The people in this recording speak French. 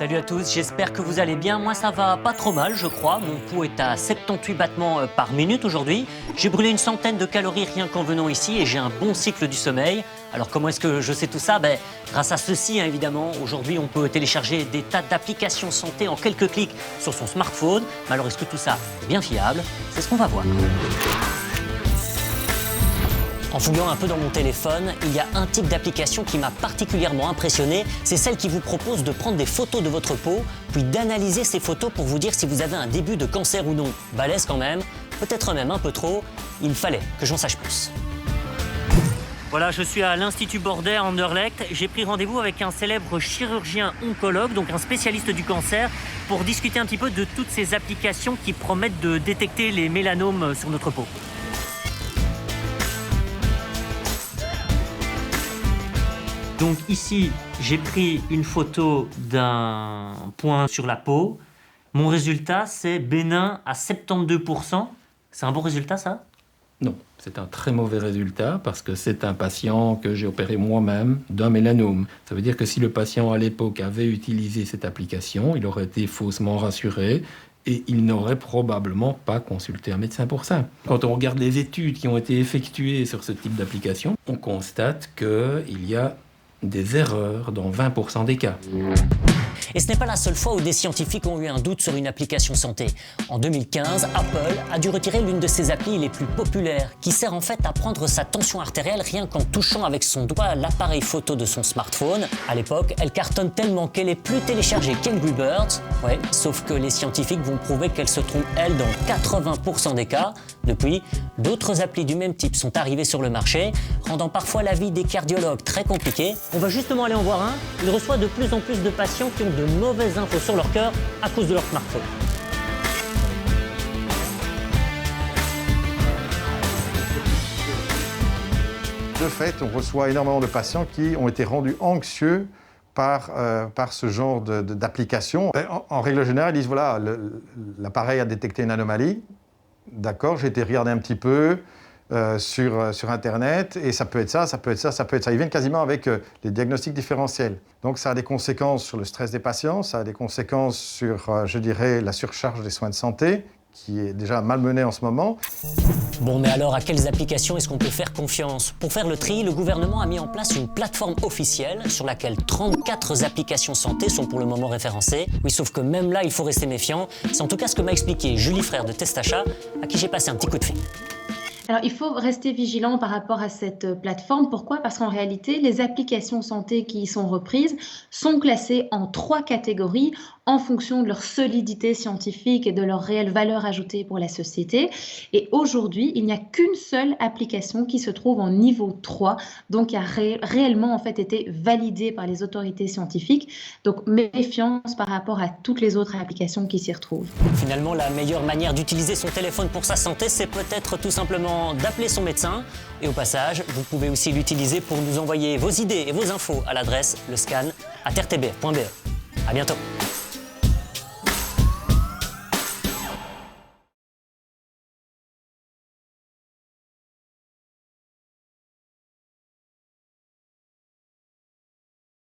Salut à tous, j'espère que vous allez bien. Moi ça va pas trop mal je crois. Mon pouls est à 78 battements par minute aujourd'hui. J'ai brûlé une centaine de calories rien qu'en venant ici et j'ai un bon cycle du sommeil. Alors comment est-ce que je sais tout ça? Grâce à ceci évidemment. Aujourd'hui on peut télécharger des tas d'applications santé en quelques clics sur son smartphone. Mais alors est-ce que tout ça est bien fiable? C'est ce qu'on va voir. En fouillant un peu dans mon téléphone, il y a un type d'application qui m'a particulièrement impressionné. C'est celle qui vous propose de prendre des photos de votre peau, puis d'analyser ces photos pour vous dire si vous avez un début de cancer ou non. Balèze quand même, peut-être même un peu trop. Il fallait que j'en sache plus. Voilà, je suis à l'Institut Bordet à Anderlecht. J'ai pris rendez-vous avec un célèbre chirurgien oncologue, donc un spécialiste du cancer, pour discuter un petit peu de toutes ces applications qui promettent de détecter les mélanomes sur notre peau. Donc ici, j'ai pris une photo d'un point sur la peau. Mon résultat, c'est bénin à 72%. C'est un bon résultat, ça? Non, c'est un très mauvais résultat parce que c'est un patient que j'ai opéré moi-même d'un mélanome. Ça veut dire que si le patient à l'époque avait utilisé cette application, il aurait été faussement rassuré et il n'aurait probablement pas consulté un médecin pour ça. Quand on regarde les études qui ont été effectuées sur ce type d'application, on constate qu'il y a des erreurs dans 20% des cas. Et ce n'est pas la seule fois où des scientifiques ont eu un doute sur une application santé. En 2015, Apple a dû retirer l'une de ses applis les plus populaires, qui sert en fait à prendre sa tension artérielle rien qu'en touchant avec son doigt l'appareil photo de son smartphone. À l'époque, elle cartonne tellement qu'elle est plus téléchargée qu'Angry Birds. Ouais, sauf que les scientifiques vont prouver qu'elle se trompe, elle, dans 80% des cas. Depuis, d'autres applis du même type sont arrivées sur le marché, rendant parfois la vie des cardiologues très compliquée. On va justement aller en voir un. Il reçoit de plus en plus de patients qui ont de mauvaises infos sur leur cœur à cause de leur smartphone. De fait, on reçoit énormément de patients qui ont été rendus anxieux par ce genre d'application. En règle générale, ils disent voilà, l'appareil a détecté une anomalie. D'accord, j'ai été regarder un petit peu sur Internet et ça peut être ça, ça peut être ça, ça peut être ça. Ils viennent quasiment avec les diagnostics différentiels. Donc ça a des conséquences sur le stress des patients, ça a des conséquences sur, je dirais, la surcharge des soins de santé, qui est déjà malmenée en ce moment. Bon, mais alors à quelles applications est-ce qu'on peut faire confiance? Pour faire le tri, le gouvernement a mis en place une plateforme officielle sur laquelle 34 applications santé sont pour le moment référencées. Oui, sauf que même là, il faut rester méfiant. C'est en tout cas ce que m'a expliqué Julie Frère de Testachat, à qui j'ai passé un petit coup de fil. Alors, il faut rester vigilant par rapport à cette plateforme. Pourquoi? Parce qu'en réalité, les applications santé qui y sont reprises sont classées en 3 catégories en fonction de leur solidité scientifique et de leur réelle valeur ajoutée pour la société. Et aujourd'hui, il n'y a qu'une seule application qui se trouve en niveau 3, donc qui a réellement en fait été validée par les autorités scientifiques. Donc, méfiance par rapport à toutes les autres applications qui s'y retrouvent. Finalement, la meilleure manière d'utiliser son téléphone pour sa santé, c'est peut-être tout simplement d'appeler son médecin. Et au passage, vous pouvez aussi l'utiliser pour nous envoyer vos idées et vos infos à l'adresse lescan@rtbf.be. À bientôt.